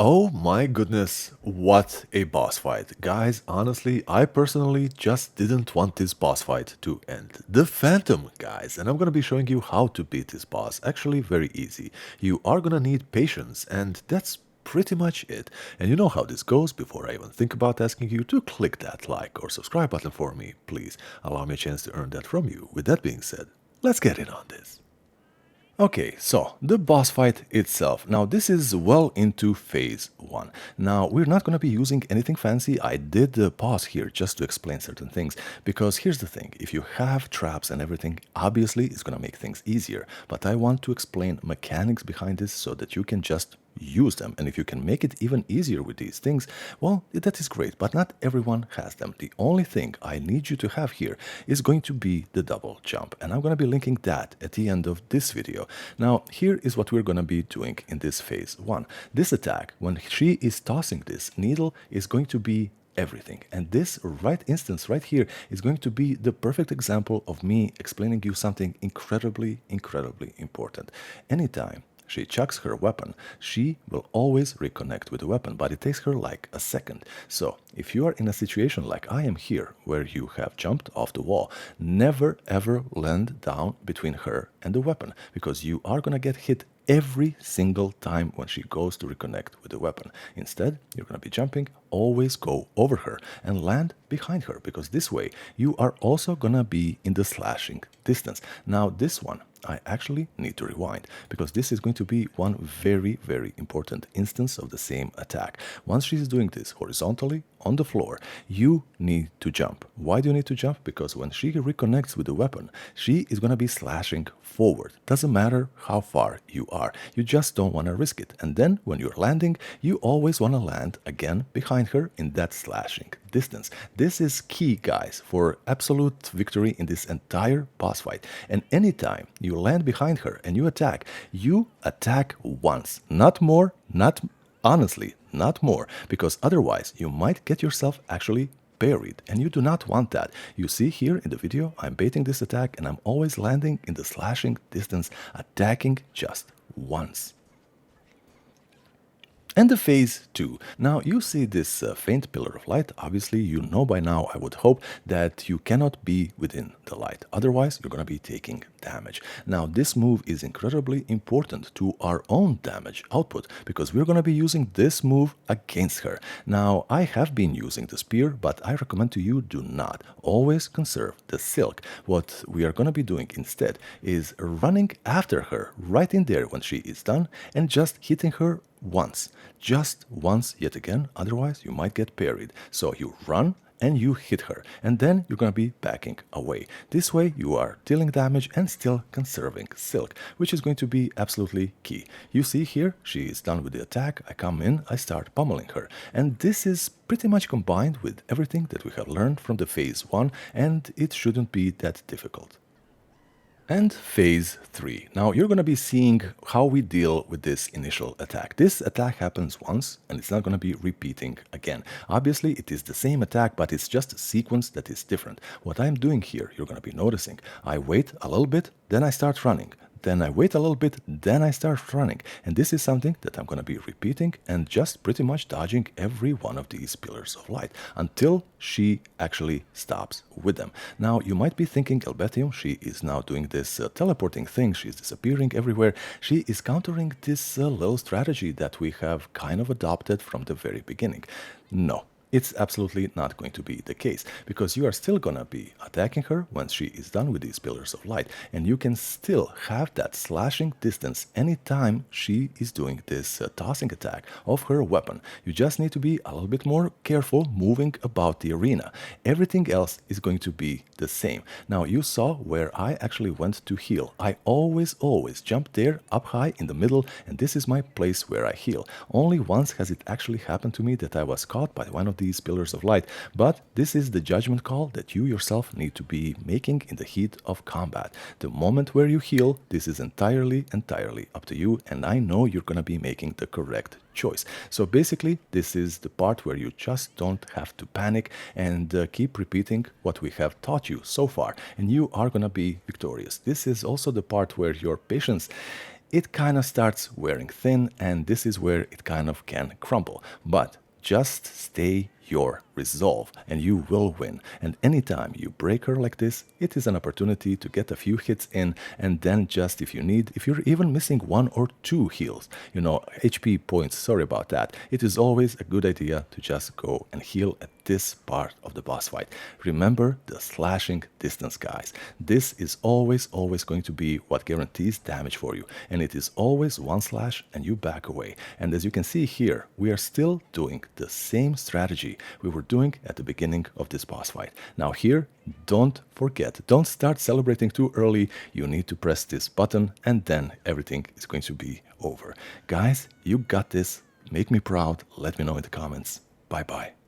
Oh my goodness, what a boss fight. Guys, honestly, I personally just didn't want this boss fight to end. The Phantom, guys, and I'm gonna be showing you how to beat this boss. Actually, very easy. You are gonna need patience, and that's pretty much it. And you know how this goes. Before I even think about asking you to click that like or subscribe button for me, please allow me a chance to earn that from you. With that being said, let's get in on this. Okay, so the boss fight itself. Now, this is well into phase 1. Now, we're not going to be using anything fancy. I did pause here just to explain certain things, because here's the thing. If you have traps and everything, obviously it's going to make things easier. But I want to explain mechanics behind this so that you can just use them. And if you can make it even easier with these things, well, that is great, but not everyone has them. The only thing I need you to have here is going to be the double jump, and I'm going to be linking that at the end of this video. Now, here is what we're going to be doing in this phase 1. This attack, when she is tossing this needle, is going to be everything. And this right instance right here is going to be the perfect example of me explaining you something incredibly, incredibly important. Anytime she chucks her weapon, she will always reconnect with the weapon, but it takes her like a second. So, if you are in a situation like I am here, where you have jumped off the wall, never ever land down between her and the weapon, because you are gonna get hit every single time when she goes to reconnect with the weapon. Instead, you're going to be jumping, always go over her and land behind her, because this way you are also going to be in the slashing distance. Now, this one, I actually need to rewind, because this is going to be one very, very important instance of the same attack. Once she's doing this horizontally on the floor, you need to jump. Why do you need to jump? Because when she reconnects with the weapon, she is going to be slashing forward. Doesn't matter how far you are. You just don't want to risk it. And then when you're landing, you always want to land again behind her in that slashing distance. This is key, guys, for absolute victory in this entire boss fight. And anytime you land behind her and you attack once, not more, not honestly, not more, because otherwise you might get yourself actually buried, and you do not want that. You see here in the video, I'm baiting this attack and I'm always landing in the slashing distance, attacking just once. And the phase 2. Now you see this faint pillar of light. Obviously, you know by now, I would hope, that you cannot be within the light. Otherwise, you're going to be taking damage. Now, this move is incredibly important to our own damage output, because we're going to be using this move against her. Now, I have been using the spear, but I recommend to you, do not. Always conserve the silk. What we are going to be doing instead is running after her right in there when she is done and just hitting her once, just once yet again, otherwise you might get parried. So you run and you hit her, and then you're gonna be backing away. This way you are dealing damage and still conserving silk, which is going to be absolutely key. You see here, she is done with the attack, I come in, I start pummeling her, and this is pretty much combined with everything that we have learned from the phase 1, and it shouldn't be that difficult. And phase 3. Now you're going to be seeing how we deal with this initial attack. This attack happens once and it's not going to be repeating again. Obviously it is the same attack, but it's just a sequence that is different. What I'm doing here, you're going to be noticing, I wait a little bit, then I start running. Then I wait a little bit, then I start running. And this is something that I'm going to be repeating and just pretty much dodging every one of these pillars of light until she actually stops with them. Now, you might be thinking, Elbetium, she is now doing this teleporting thing. She's disappearing everywhere. She is countering this little strategy that we have kind of adopted from the very beginning. No. It's absolutely not going to be the case, because you are still gonna be attacking her once she is done with these pillars of light, and you can still have that slashing distance anytime she is doing this tossing attack of her weapon. You just need to be a little bit more careful moving about the arena. Everything else is going to be the same. Now you saw where I actually went to heal. I always jump there up high in the middle, and this is my place where I heal. Only once has it actually happened to me that I was caught by one of these pillars of light, but this is the judgment call that you yourself need to be making in the heat of combat. The moment where you heal, this is entirely up to you, and I know you're gonna be making the correct choice. So basically, this is the part where you just don't have to panic and keep repeating what we have taught you so far, and you are gonna be victorious. This is also the part where your patience it kind of starts wearing thin, and this is where it kind of can crumble. But just stay your resolve and you will win. And anytime you break her like this, it is an opportunity to get a few hits in, and then just if you need, if you're even missing 1 or 2 heals, HP points, sorry about that, it is always a good idea to just go and heal at this part of the boss fight. Remember the slashing distance, guys. This is always going to be what guarantees damage for you, and it is always 1 slash and you back away. And as you can see here, we are still doing the same strategy we were doing at the beginning of this boss fight. Now here, don't forget, don't start celebrating too early. You need to press this button and then everything is going to be over. Guys, you got this. Make me proud. Let me know in the comments. Bye bye.